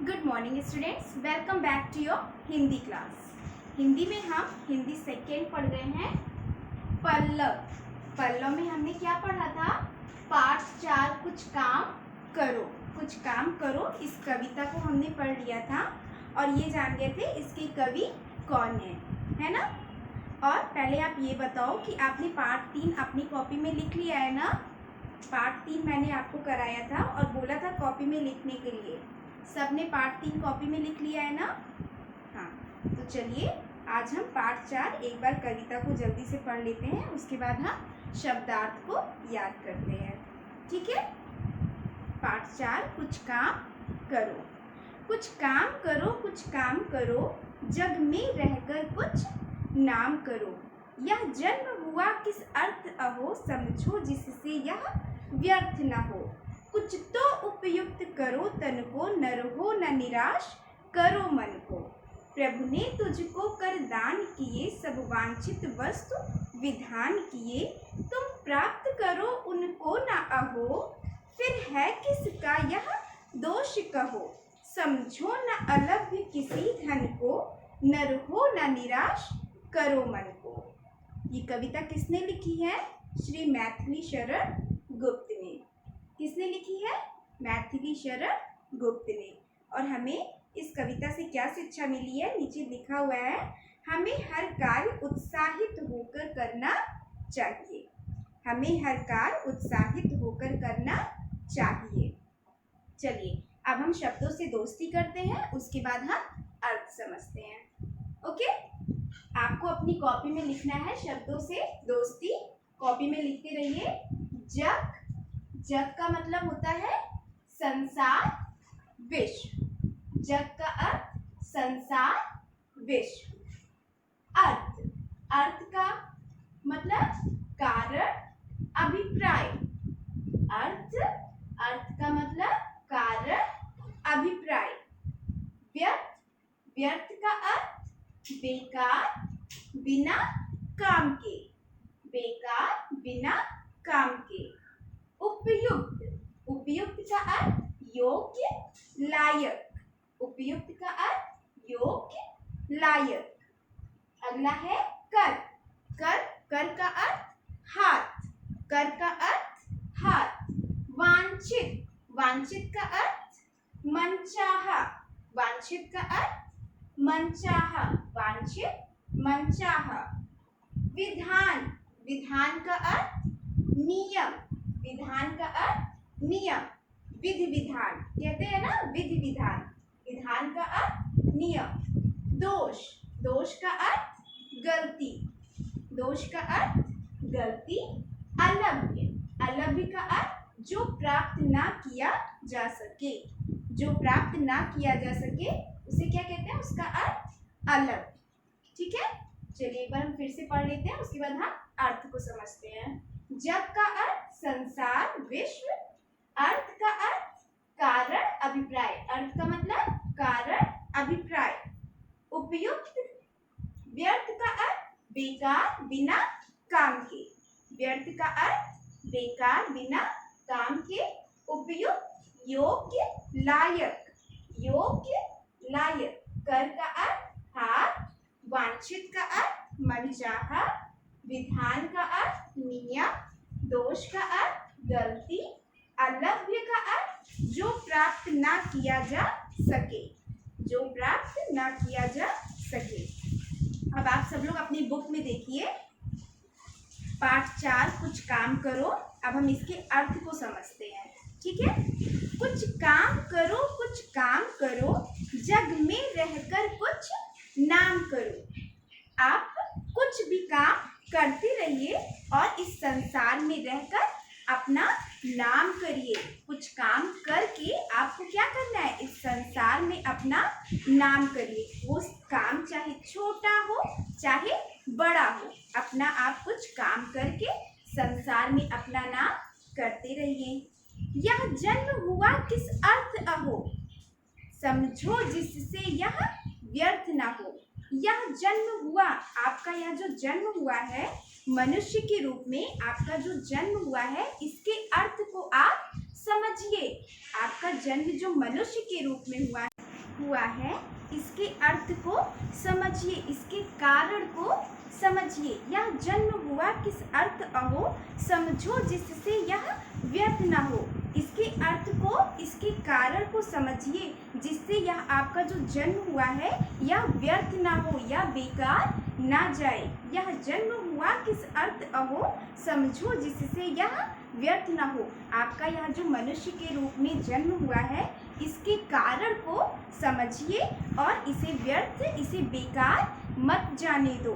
Good morning students, welcome back to your Hindi class. Hindi में हम Hindi second पढ़ रहे हैं पल्लव। पल्लव में हमने क्या पढ़ा था? पाठ 4 कुछ काम करो। कुछ काम करो इस कविता को हमने पढ़ लिया था और ये जान गए थे इसके कवि कौन है ना। और पहले आप ये बताओ कि आपने पाठ 3 अपनी कॉपी में लिख लिया है ना। पाठ 3 मैंने आपको कराया था और बोला था कॉपी में लिखने के लिए। सबने पाठ 3 कॉपी में लिख लिया है ना? हाँ, तो चलिए आज हम पाठ 4 एक बार कविता को जल्दी से पढ़ लेते हैं, उसके बाद हम शब्दार्थ को याद करते हैं। ठीक है? पाठ 4 कुछ काम करो। कुछ काम करो, कुछ काम करो, जग में रहकर कुछ नाम करो। यह जन्म हुआ किस अर्थ अहो, समझो जिससे यह व्यर्थ न हो। कुछ तो उपयुक्त करो तन को, न रहो न निराश करो मन को। प्रभु ने तुझको कर दान किए, सब वांछित वस्तु विधान किए। तुम प्राप्त करो उनको न अहो, फिर है किसका यह दोष कहो। समझो न अलभ्य किसी धन को, न रहो न निराश करो मन को। ये कविता किसने लिखी है? श्री मैथिली शरण गुप्त ने। किसने लिखी है? मैथिली शरण गुप्त ने। और हमें इस कविता से क्या शिक्षा मिली है? नीचे लिखा हुआ है, हमें हर कार्य उत्साहित होकर करना चाहिए। हमें हर कार्य उत्साहित होकर करना चाहिए। चलिए अब हम शब्दों से दोस्ती करते हैं, उसके बाद हम अर्थ समझते हैं। ओके, आपको अपनी कॉपी में लिखना है शब्दों से दोस्ती। कॉपी में लिखते रहिए। जग, जग का मतलब होता है संसार विश्व। जग का अर्थ संसार विश्व। अर्थ, अर्थ का मतलब कारण अभिप्राय। अर्थ, अर्थ का मतलब कारण अभिप्राय। व्यर्थ, व्यर्थ का अर्थ बेकार बिना काम के। बेकार बिना काम के। उपयुक्त, उपयुक्त का अर्थ योग्य लायक। उपयुक्त का अर्थ योग्य लायक। अगला है कर, कर, कर का अर्थ हाथ। कर का अर्थ हाथ। वांछित, वांछित का अर्थ मनचाहा। वांछित का अर्थ मनचाहा। वांछित मनचाहा। विधान, विधान का अर्थ नियम। विधान का अर्थ नियम। विधि विधान कहते हैं ना, विधि विधान। विधान का अर्थ नियम। दोष, दोष का अर्थ गलती। दोष का अर्थ गलती। अलभ्य, अलभ्य का अर्थ जो प्राप्त ना किया जा सके। जो प्राप्त ना किया जा सके उसे क्या कहते हैं? उसका अर्थ अलभ्य। ठीक है, चलिए एक बार हम फिर से पढ़ लेते हैं, उसके बाद हम अर्थ को समझते हैं। जग का अर्थ संसार विश्व। अर्थ का अर्थ कारण अभिप्राय। अर्थ का मतलब कारण अभिप्राय। उपयुक्त, व्यर्थ का अर्थ बेकार बिना काम के। व्यर्थ का अर्थ बेकार बिना काम के। उपयुक्त योग्य लायक। योग्य लायक। कर का अर्थ हाथ। वांछित का अर्थ मनचाहा। विधान का अर्थ नियम। दोष का अर्थ गलती। अलभ्य का अर्थ जो प्राप्त ना किया जा सके। जो प्राप्त ना किया जा सके। अब आप सब लोग अपनी बुक में देखिए, पाठ 4 कुछ काम करो। अब हम इसके अर्थ को समझते हैं। ठीक है? कुछ काम करो, कुछ काम करो, जग में रहकर कुछ नाम करो। आप कुछ भी काम करते रहिए और इस संसार में रहकर अपना नाम करिए। कुछ काम करके आपको क्या करना है? इस संसार में अपना नाम करिए। वो काम चाहे छोटा हो चाहे बड़ा हो, अपना आप कुछ काम करके संसार में अपना नाम करते रहिए। यह जन्म हुआ किस अर्थ अहो, समझो जिससे यह व्यर्थ ना हो। यह जन्म हुआ, आपका यह जो जन्म हुआ है मनुष्य के रूप में, आपका जो जन्म हुआ है इसके अर्थ को आप समझिए। आपका जन्म जो मनुष्य के रूप में हुआ है हुआ है इसके अर्थ को समझिए, इसके कारण को समझिए। यह जन्म हुआ किस अर्थ अहो, समझो जिससे यह व्यर्थ न हो। इसके अर्थ को, इसके कारण को समझिए जिससे यह आपका जो जन्म हुआ है यह व्यर्थ ना हो या बेकार ना जाए। यह जन्म हुआ किस अर्थ अहो, समझो जिससे यह व्यर्थ ना हो। आपका यह जो मनुष्य के रूप में जन्म हुआ है इसके कारण को समझिए और इसे व्यर्थ, इसे बेकार मत जाने दो।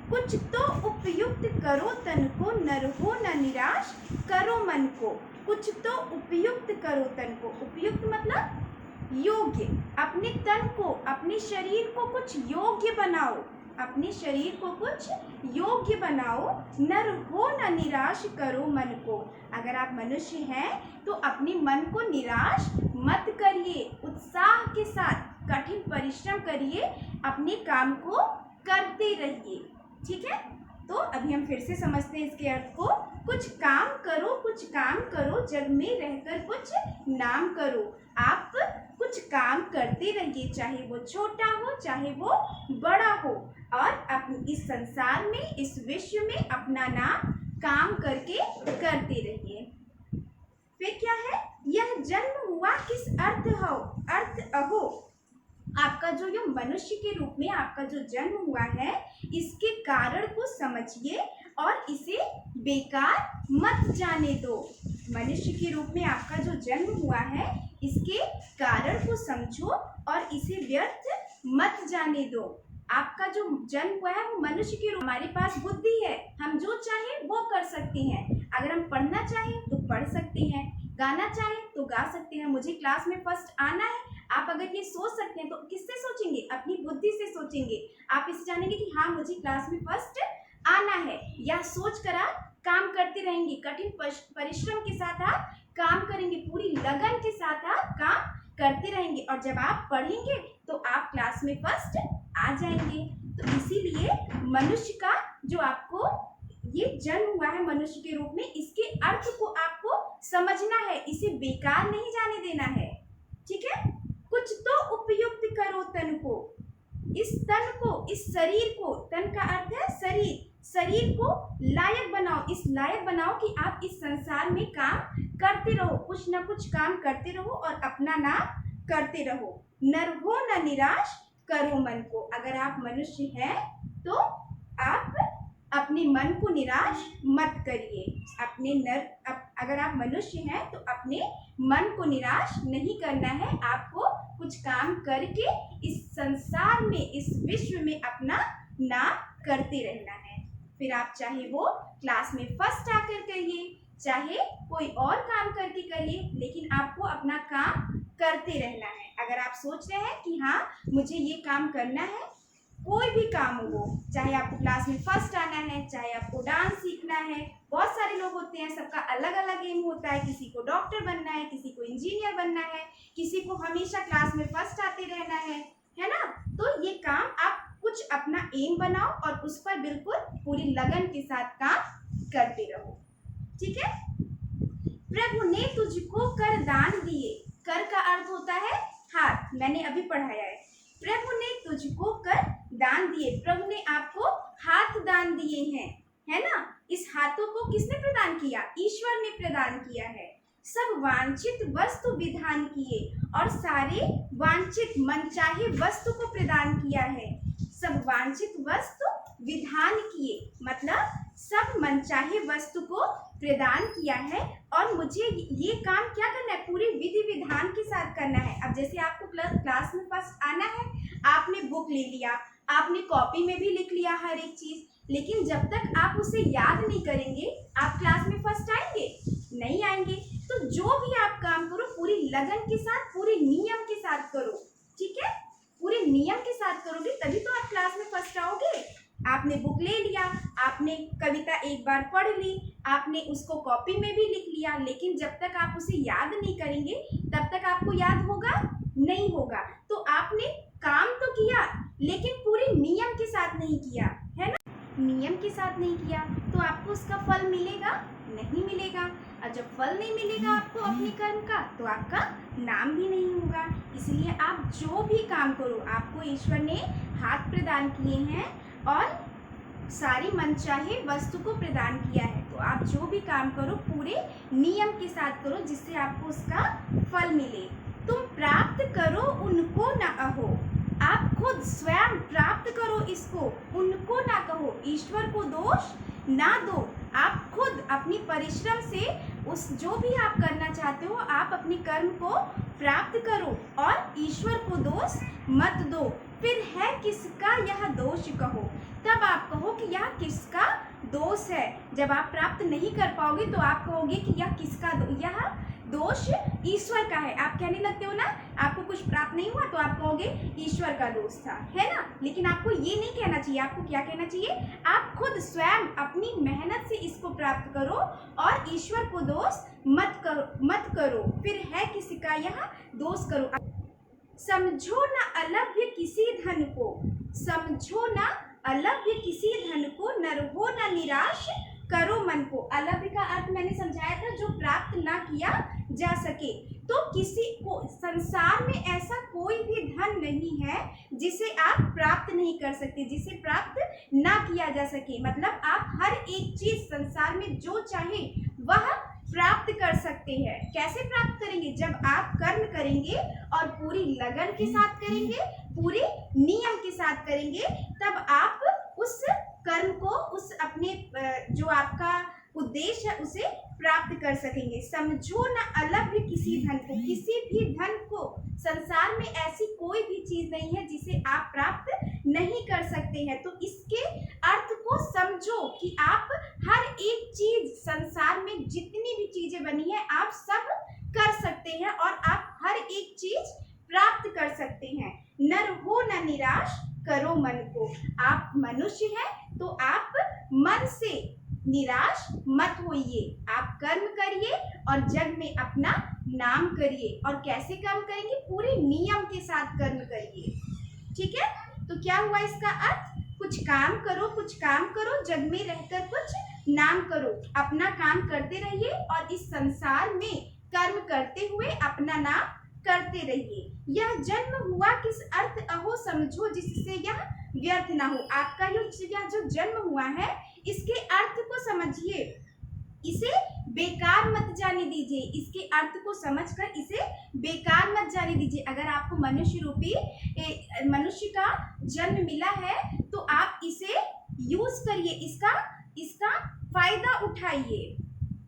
कुछ तो उपयुक्त करो तन को, न रहो न निराश करो मन को। कुछ तो उपयुक्त करो तन को, उपयुक्त मतलब योग्य। अपने तन को, अपने शरीर को कुछ योग्य बनाओ, अपने शरीर को कुछ योग्य बनाओ। न रहो न निराश करो मन को। अगर आप मनुष्य हैं तो अपने मन को निराश मत करिए, उत्साह के साथ कठिन परिश्रम करिए, अपने काम को करते रहिए। ठीक है, तो अभी हम फिर से समझते हैं इसके अर्थ को। कुछ काम करो, कुछ काम करो, जग में रहकर कुछ नाम करो। आप कुछ काम करते रहिए, चाहे वो छोटा हो चाहे वो बड़ा हो, और इस संसार में, इस विश्व में अपना नाम काम करके करते रहिए। फिर क्या है, यह जन्म हुआ किस अर्थ हो, अर्थ अहो। आपका जो ये मनुष्य के रूप में आपका जो जन्म हुआ है इसके कारण को समझिए और इसे बेकार मत जाने दो। मनुष्य के रूप में आपका जो जन्म हुआ है इसके कारण को समझो और इसे व्यर्थ मत जाने दो। आपका जो जन्म हुआ है वो मनुष्य के रूप, हमारे पास बुद्धि है, हम जो चाहें वो कर सकते हैं। अगर हम पढ़ना चाहें तो पढ़ सकते हैं, गाना चाहें तो गा सकते हैं। मुझे क्लास में फर्स्ट आना है, आप अगर ये सोच सकते हैं तो किससे सोचेंगे, अपनी बुद्धि से सोचेंगे। आप इसे जानेंगे कि हाँ मुझे क्लास में फर्स्ट आना है, या सोच कर आप काम करते रहेंगे। कठिन परिश्रम के साथ आप काम करेंगे, पूरी लगन के साथ आप काम करते रहेंगे, और जब आप पढ़ेंगे तो आप क्लास में फर्स्ट आ जाएंगे। तो इसीलिए मनुष्य का जो आपको ये जन्म हुआ है मनुष्य के रूप में, इसके अर्थ को आपको समझना है, इसे बेकार नहीं जाने देना है। ठीक है, कुछ तो उपयुक्त करो तन को। इस तन को, इस शरीर को, तन का अर्थ है शरीर, शरीर को लायक बनाओ। इस लायक बनाओ कि आप इस संसार में काम करते रहो, कुछ ना कुछ काम करते रहो और अपना नाम करते रहो। न रहो न निराश करो मन को। अगर आप मनुष्य हैं तो आप अपने मन को निराश मत करिए। अगर आप मनुष्य हैं तो अपने मन को निराश नहीं करना है। आपको कुछ काम करके इस संसार में, इस विश्व में अपना नाम करते रहना है। फिर आप चाहे वो क्लास में फर्स्ट आकर करिए, चाहे कोई और काम करके करिए, लेकिन आपको अपना काम करते रहना है। अगर आप सोच रहे हैं कि हाँ मुझे ये काम करना है, कोई भी काम हो, चाहे आपको क्लास में फर्स्ट आना है, चाहे आपको डांस सीखना है, बहुत सारे लोग होते हैं, सबका अलग अलग एम होता है। किसी को डॉक्टर बनना है, किसी को इंजीनियर बनना है, किसी को हमेशा क्लास में फर्स्ट आते रहना है ना। तो ये काम आप कुछ अपना एम बनाओ और उस पर बिल्कुल पूरी लगन के साथ काम करते रहो। ठीक है, प्रभु ने तुझको कर दान दिए। कर का अर्थ होता है हाथ, मैंने अभी पढ़ाया है। प्रभु ने तुझको कर दान दिए, प्रभु ने आपको हाथ दान दिए हैं, है ना। इस हाथों को किसने प्रदान किया, ईश्वर ने प्रदान किया है। सब वांछित वस्तु विधान किए, और सारे वांछित मनचाहे वस्तु को प्रदान किया है। सब वांछित वस्तु विधान किए मतलब सब मनचाहे वस्तु को प्रदान किया है, और मुझे ये काम क्या करना है, पूरी विधि विधान के साथ करना है। अब जैसे आपको क्लास में फर्स्ट आना है, आपने बुक ले लिया, आपने कॉपी में भी लिख लिया हर एक चीज, लेकिन जब तक आप उसे याद नहीं करेंगे आप क्लास में फर्स्ट आएंगे नहीं आएंगे। तो जो भी आप काम करो पूरी लगन के साथ, पूरे नियम के साथ करो। ठीक है, पूरे नियम के साथ करोगे तभी तो आप क्लास में फर्स्ट आओगे। आपने बुक ले लिया, आपने कविता एक बार पढ़ ली, आपने उसको कॉपी में भी लिख लिया, लेकिन जब तक आप उसे याद नहीं करेंगे तब तक आपको याद होगा नहीं होगा। तो आपने काम तो किया लेकिन पूरे नियम के साथ नहीं किया, है ना। नियम के साथ नहीं किया तो आपको उसका फल मिलेगा नहीं मिलेगा। और जब फल नहीं मिलेगा आपको अपने कर्म का तो आपका नाम भी नहीं होगा। इसलिए आप जो भी काम करो, आपको ईश्वर ने हाथ प्रदान किए हैं और सारी मनचाहे वस्तु को प्रदान किया है, तो आप जो भी काम करो पूरे नियम के साथ करो जिससे आपको उसका फल मिले। तुम प्राप्त करो उनको न अहो, आप खुद स्वयं प्राप्त करो इसको, उनको ना कहो, ईश्वर को दोष ना दो। आप खुद अपनी परिश्रम से उस जो भी आप करना चाहते हो आप अपने कर्म को प्राप्त करो और ईश्वर को दोष मत दो। फिर है किसका यह दोष कहो, तब आप कहो कि यह किसका दोष है। जब आप प्राप्त नहीं कर पाओगे तो आप कहोगे कि यह किसका यह दोष ईश्वर का है। आप कहने लगते हो ना, आपको कुछ प्राप्त नहीं हुआ तो आप कहोगे ईश्वर का दोष था, है ना। लेकिन आपको ये नहीं कहना चाहिए, आपको क्या कहना चाहिए, आप खुद स्वयं अपनी मेहनत से इसको प्राप्त करो और ईश्वर को दोष मत करो। फिर है किसी का यह दोष करो। समझो न अलभ्य किसी धन को, समझो न अलभ्य किसी धन को, नर हो न निराश करो मन को। अलभ्य का अर्थ मैंने समझाया था, जो प्राप्त ना किया जा सके। तो किसी को संसार में ऐसा कोई भी धन नहीं है जिसे आप प्राप्त नहीं कर सकते, जिसे प्राप्त ना किया जा सके। मतलब आप हर एक चीज संसार में जो चाहे वह प्राप्त कर सकते हैं। कैसे प्राप्त करेंगे, जब आप कर्म करेंगे और पूरी लगन के साथ करेंगे, पूरे नियम के साथ करेंगे, तब आप उस कर्म को, उस अपने जो आपका उद्देश्य है उसे प्राप्त कर सकेंगे। समझो न अलभ्य किसी धन को, किसी भी धन को, संसार में ऐसी कोई भी चीज नहीं है जिसे आप प्राप्त नहीं कर सकते हैं। तो इसके अर्थ को समझो कि आप हर एक चीज, संसार में जितनी भी चीजें बनी है आप सब कर सकते हैं और आप हर एक चीज प्राप्त कर सकते हैं। नर हो न निराश करो मन को, आप मनुष्य हैं तो आप मन से निराश मत होइए। आप कर्म करिए और जग में अपना नाम करिए। और कैसे कर्म करेंगे, पूरे नियम के साथ कर्म करिए। ठीक है, तो क्या हुआ इसका अर्थ, कुछ काम करो, कुछ काम करो, जग में रहकर कुछ नाम करो, अपना काम करते रहिए और इस संसार में कर्म करते हुए अपना नाम करते रहिए। यह जन्म हुआ किस अर्थ अहो समझो, जिससे यह व्यर्थ ना हो। आपका यह जो जन्म हुआ है इसके अर्थ को समझिए, इसे बेकार मत जाने दीजिए। इसके अर्थ को समझकर इसे बेकार मत जाने दीजिए। अगर आपको मनुष्य रूपी मनुष्य का जन्म मिला है तो आप इसे यूज करिए, इसका फायदा उठाइए।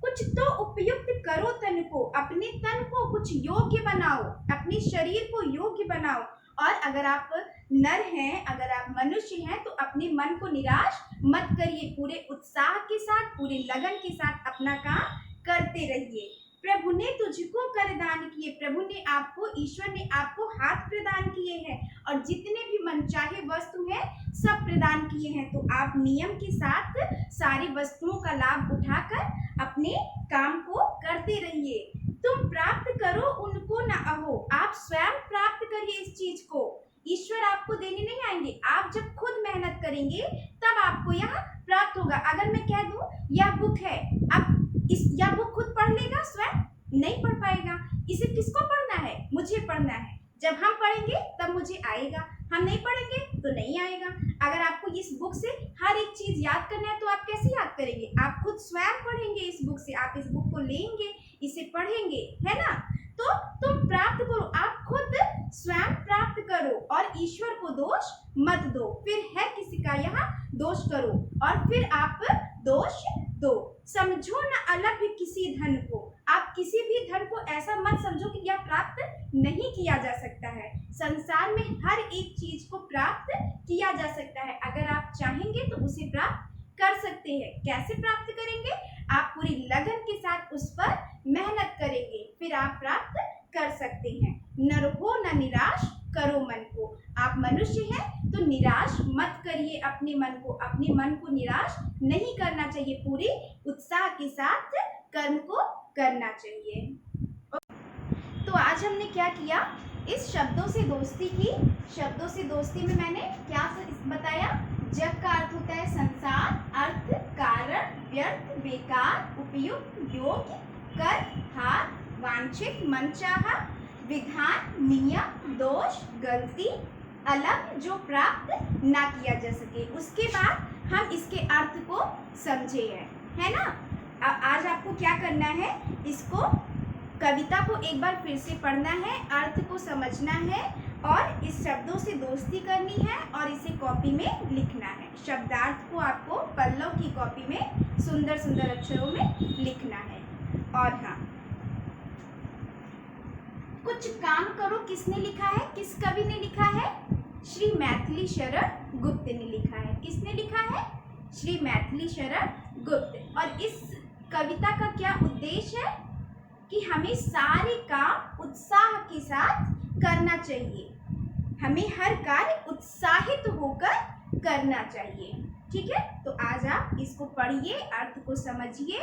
कुछ तो उपयुक्त करो तन को, अपने तन को कुछ योग्य बनाओ, अपने शरीर को योग्य बनाओ। और अगर आप नर हैं, अगर आप मनुष्य हैं तो अपने मन को निराश मत करिए, पूरे उत्साह के साथ, पूरे लगन के साथ अपना काम करते रहिए। प्रभु ने तुझको कर दान किए, प्रभु ने आपको, ईश्वर ने आपको हाथ प्रदान किए हैं और जितने भी मनचाहे वस्तु है सब प्रदान किए हैं। तो आप नियम के साथ सारी वस्तुओं का लाभ उठाकर अपने काम को करते रहिए। तुम प्राप्त करो उनको न अहो, आप स्वयं प्राप्त करिए इस चीज को, ईश्वर आपको देने नहीं आएंगे। आप जब खुद मेहनत करेंगे तब आपको यह प्राप्त होगा। अगर मैं कह दूं यह बुक है, अब यह बुक खुद पढ़ लेगा, स्वयं नहीं पढ़ पाएगा। इसे किसको पढ़ना है, मुझे पढ़ना है। जब हम पढ़ेंगे तब मुझे आएगा, हम नहीं पढ़ेंगे तो नहीं आएगा। अगर आपको इस बुक से हर एक चीज याद करना है तो आप कैसे याद करेंगे, आप खुद स्वयं पढ़ेंगे इस बुक से, आप इस बुक को लेंगे, इसे पढ़ेंगे, है ना। तो तुम प्राप्त करो, आप खुद स्वयं प्राप्त करो और ईश्वर को दोष मत दो। फिर है किसी का यहाँ दोष करो और फिर आप दोष दो। समझो न अलभ्य किसी धन को, आप किसी भी धन को ऐसा मत समझो कि यह प्राप्त नहीं किया जा सकता है। संसार में हर एक चीज को प्राप्त किया जा सकता है, अगर आप चाहेंगे तो उसे प्राप्त कर सकते हैं। कैसे प्राप्त करेंगे, आप पूरी लगन के साथ उस पर मेहनत करेंगे, फिर आप प्राप्त कर सकते हैं। न रहो न निराश करो मन को, आप मनुष्य हैं तो निराश मत करिए अपने मन को, अपने मन को निराश नहीं करना चाहिए, पूरे उत्साह के साथ कर्म को करना चाहिए। तो आज हमने क्या किया, इस शब्दों से दोस्ती की। शब्दों से दोस्ती में मैंने क्या बताया, जग का अर्थ होता है संसार, अर्थ कारण, व्यर्थ, बेकार, उपयुक्त, योग्य, कर, हार, वांछित, मनचाहा, विधान, नियम, दोष, गलती, अलग जो प्राप्त ना किया जा सके। उसके बाद हम इसके अर्थ को समझे है ना। आज आपको क्या करना है, इसको कविता को एक बार फिर से पढ़ना है, अर्थ को समझना है और इस शब्दों से दोस्ती करनी है और इसे कॉपी में लिखना है। शब्दार्थ को आपको पल्लव की कॉपी में सुंदर सुंदर अक्षरों में लिखना है। और हाँ, कुछ काम करो किसने लिखा है, किस कवि ने लिखा है? श्री मैथिली शरण गुप्त ने लिखा है। किसने लिखा है? श्री मैथिली शरण गुप्त। और इस कविता का क्या उद्देश्य है कि हमें सारे काम उत्साह के साथ करना चाहिए। हमें हर कार्य उत्साहित होकर करना चाहिए। ठीक है, तो आज आप इसको पढ़िए, अर्थ को समझिए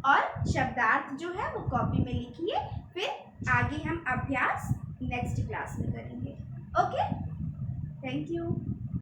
और शब्दार्थ जो है वो कॉपी में लिखिए। फिर आगे हम अभ्यास नेक्स्ट क्लास में करेंगे। Okay, thank you.